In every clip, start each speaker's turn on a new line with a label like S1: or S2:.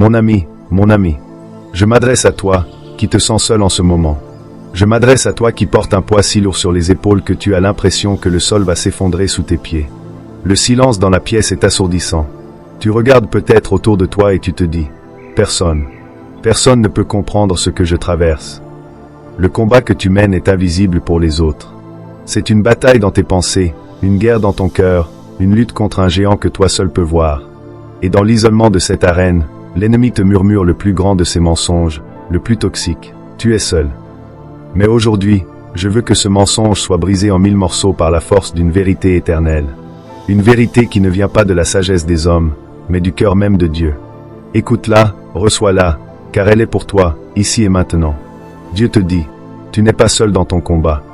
S1: mon ami, je m'adresse à toi, qui te sens seul en ce moment. Je m'adresse à toi qui porte un poids si lourd sur les épaules que tu as l'impression que le sol va s'effondrer sous tes pieds. Le silence dans la pièce est assourdissant. Tu regardes peut-être autour de toi et tu te dis, personne ne peut comprendre ce que je traverse. Le combat que tu mènes est invisible pour les autres. C'est une bataille dans tes pensées, une guerre dans ton cœur, une lutte contre un géant que toi seul peux voir. Et dans l'isolement de cette arène, l'ennemi te murmure le plus grand de ses mensonges, le plus toxique. Tu es seul. Mais aujourd'hui, je veux que ce mensonge soit brisé en 1000 morceaux par la force d'une vérité éternelle. Une vérité qui ne vient pas de la sagesse des hommes, mais du cœur même de Dieu. Écoute-la, reçois-la, car elle est pour toi, ici et maintenant. Dieu te dit, tu n'es pas seul dans ton combat.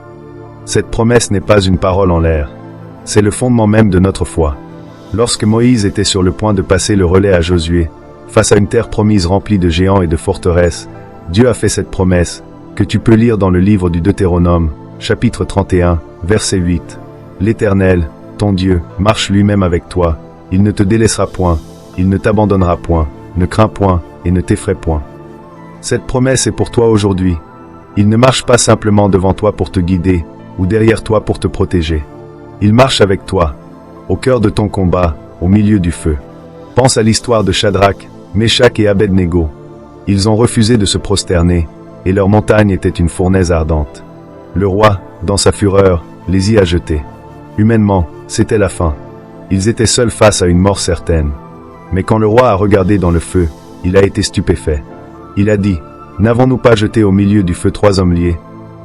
S1: Cette promesse n'est pas une parole en l'air. C'est le fondement même de notre foi. Lorsque Moïse était sur le point de passer le relais à Josué, face à une terre promise remplie de géants et de forteresses, Dieu a fait cette promesse, que tu peux lire dans le livre du Deutéronome, chapitre 31, verset 8. L'Éternel, ton Dieu, marche lui-même avec toi, il ne te délaissera point, il ne t'abandonnera point, ne crains point, et ne t'effraie point. Cette promesse est pour toi aujourd'hui. Il ne marche pas simplement devant toi pour te guider, ou derrière toi pour te protéger. Il marche avec toi, au cœur de ton combat, au milieu du feu. Pense à l'histoire de Shadrach, Meshach et Abed-Négo. Ils ont refusé de se prosterner, et leur montagne était une fournaise ardente. Le roi, dans sa fureur, les y a jetés. Humainement, c'était la fin. Ils étaient seuls face à une mort certaine. Mais quand le roi a regardé dans le feu, il a été stupéfait. Il a dit, « N'avons-nous pas jeté au milieu du feu 3 hommes liés?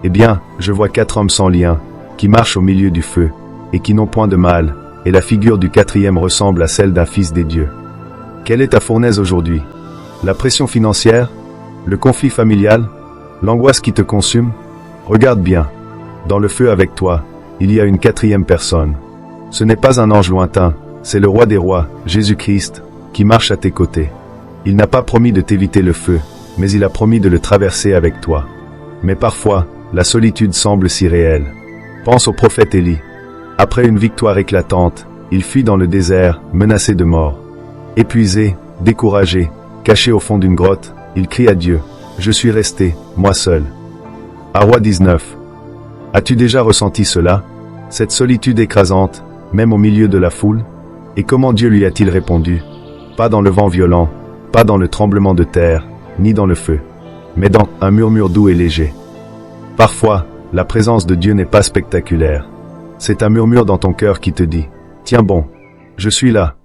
S1: Eh bien, je vois 4 hommes sans lien, qui marchent au milieu du feu, et qui n'ont point de mal, et la figure du 4e ressemble à celle d'un fils des dieux. » Quelle est ta fournaise aujourd'hui? La pression financière? Le conflit familial? L'angoisse qui te consume? Regarde bien. Dans le feu avec toi, il y a une 4e personne. Ce n'est pas un ange lointain, c'est le roi des rois, Jésus-Christ, qui marche à tes côtés. Il n'a pas promis de t'éviter le feu, mais il a promis de le traverser avec toi. Mais parfois, la solitude semble si réelle. Pense au prophète Élie. Après une victoire éclatante, il fuit dans le désert, menacé de mort. Épuisé, découragé, caché au fond d'une grotte, il crie à Dieu, « Je suis resté, moi seul. » À Roi 19. As-tu déjà ressenti cela? Cette solitude écrasante, même au milieu de la foule? Et comment Dieu lui a-t-il répondu? Pas dans le vent violent, pas dans le tremblement de terre, ni dans le feu, mais dans un murmure doux et léger. Parfois, la présence de Dieu n'est pas spectaculaire. C'est un murmure dans ton cœur qui te dit, « Tiens bon, je suis là.